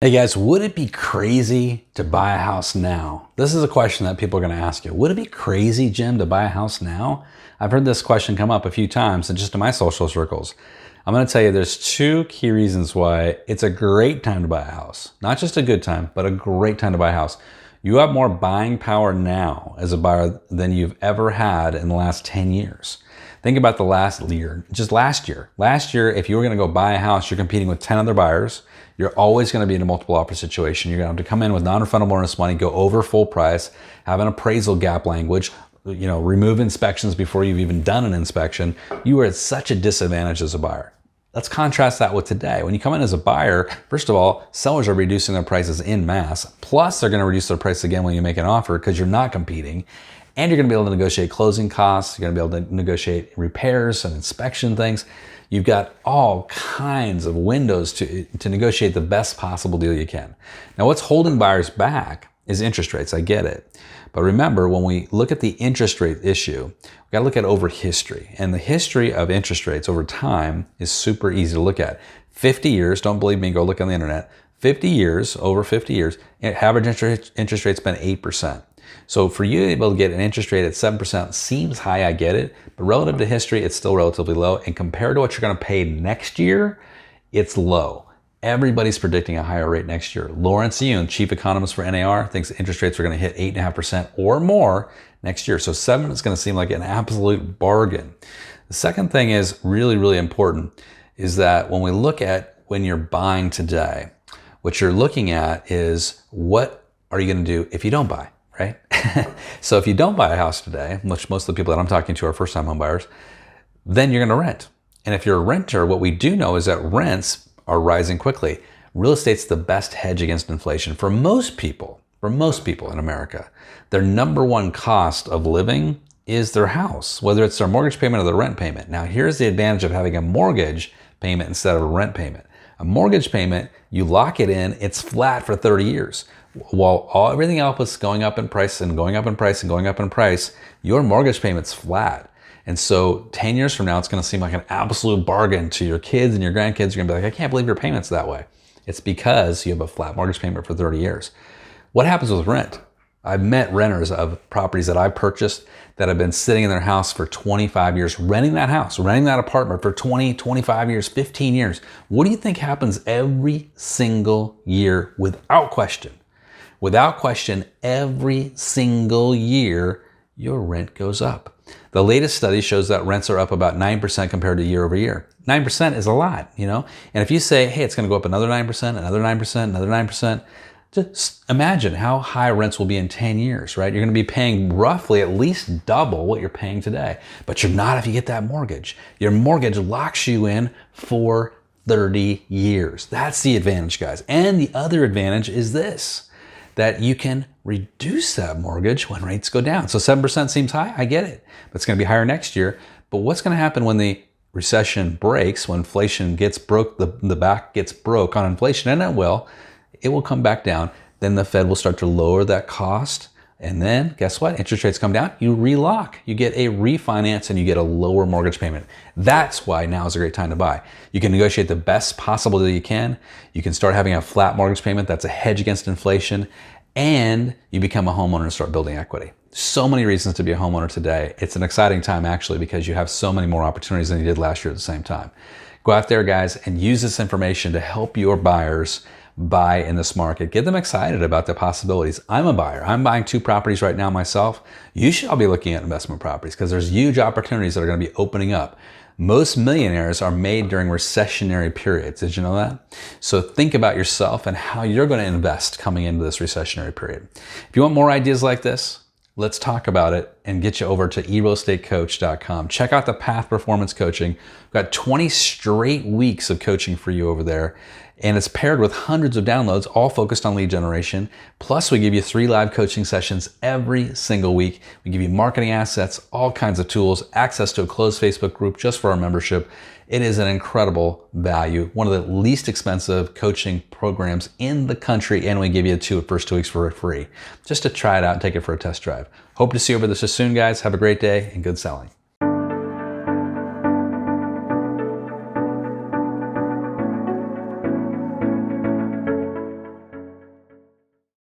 Hey guys, would it be crazy to buy a house now? This is a question that people are going to ask you. Would it be crazy, Jim, to buy a house now? I've heard this question come up a few times and just in my social circles. I'm going to tell you there's two key reasons why it's a great time to buy a house. Not just a good time, but a great time to buy a house. You have more buying power now as a buyer than you've ever had in the last 10 years. Think about the last year, just last year. Last year, if you were going to go buy a house, you're competing with 10 other buyers. You're always going to be in a multiple offer situation. You're going to have to come in with non-refundable earnest money, go over full price, have an appraisal gap language, remove inspections before you've even done an inspection. You are at such a disadvantage as a buyer. Let's contrast that with today. When you come in as a buyer, first of all, sellers are reducing their prices en masse. Plus, they're going to reduce their price again when you make an offer because you're not competing. And you're going to be able to negotiate closing costs. You're going to be able to negotiate repairs and inspection things. You've got all kinds of windows to negotiate the best possible deal you can. Now, what's holding buyers back is interest rates. I get it. But remember, when we look at the interest rate issue, we got to look at over history. And the history of interest rates over time is super easy to look at. 50 years, don't believe me, go look on the internet. 50 years, over 50 years, average interest rate's been 8%. So for you to be able to get an interest rate at 7% seems high, I get it, but relative to history, it's still relatively low. And compared to what you're going to pay next year, it's low. Everybody's predicting a higher rate next year. Lawrence Yun, chief economist for NAR, thinks interest rates are going to hit 8.5% or more next year. So 7 is going to seem like an absolute bargain. The second thing is really, really important is that when we look at when you're buying today, what you're looking at is what are you going to do if you don't buy? Right? So if you don't buy a house today, which most of the people that I'm talking to are first-time home buyers, then you're going to rent. And if you're a renter, what we do know is that rents are rising quickly. Real estate's the best hedge against inflation for most people in America. Their number one cost of living is their house, whether it's their mortgage payment or their rent payment. Now, here's the advantage of having a mortgage payment instead of a rent payment. A mortgage payment, you lock it in, it's flat for 30 years. While everything else is going up in price and going up in price and going up in price, your mortgage payment's flat. And so 10 years from now, it's going to seem like an absolute bargain to your kids and your grandkids. You're going to be like, I can't believe your payment's that way. It's because you have a flat mortgage payment for 30 years. What happens with rent? I've met renters of properties that I purchased that have been sitting in their house for 25 years, renting that house, renting that apartment for 20, 25 years, 15 years. What do you think happens every single year without question? Without question, every single year, your rent goes up. The latest study shows that rents are up about 9% compared to year over year. 9% is a lot, And if you say, hey, it's going to go up another 9%, another 9%, another 9%, just imagine how high rents will be in 10 years, right? You're going to be paying roughly at least double what you're paying today. But you're not if you get that mortgage. Your mortgage locks you in for 30 years. That's the advantage, guys. And the other advantage is this, that you can reduce that mortgage when rates go down. So 7% seems high, I get it, but it's going to be higher next year. But what's going to happen when the recession breaks, when inflation gets broke, the back gets broke on inflation, and it will come back down. Then the Fed will start to lower that cost. And then guess what? Interest rates come down, you relock, you get a refinance, and you get a lower mortgage payment. That's why now is a great time to buy. You can negotiate the best possible deal you can. You can start having a flat mortgage payment that's a hedge against inflation, and you become a homeowner and start building equity. So many reasons to be a homeowner today. It's an exciting time actually because you have so many more opportunities than you did last year at the same time. Go out there, guys, and use this information to help your buyers buy in this market. Get them excited about the possibilities. I'm a buyer. I'm buying 2 properties right now myself. You should all be looking at investment properties because there's huge opportunities that are going to be opening up. Most millionaires are made during recessionary periods. Did you know that? So think about yourself and how you're going to invest coming into this recessionary period. If you want more ideas like this, let's talk about it and get you over to eRealEstateCoach.com. Check out the Path Performance Coaching. We've got 20 straight weeks of coaching for you over there. And it's paired with hundreds of downloads, all focused on lead generation. Plus, we give you 3 live coaching sessions every single week. We give you marketing assets, all kinds of tools, access to a closed Facebook group just for our membership. It is an incredible value, one of the least expensive coaching programs in the country, and we give you the first 2 weeks for free, just to try it out and take it for a test drive. Hope to see you over this soon, guys. Have a great day and good selling.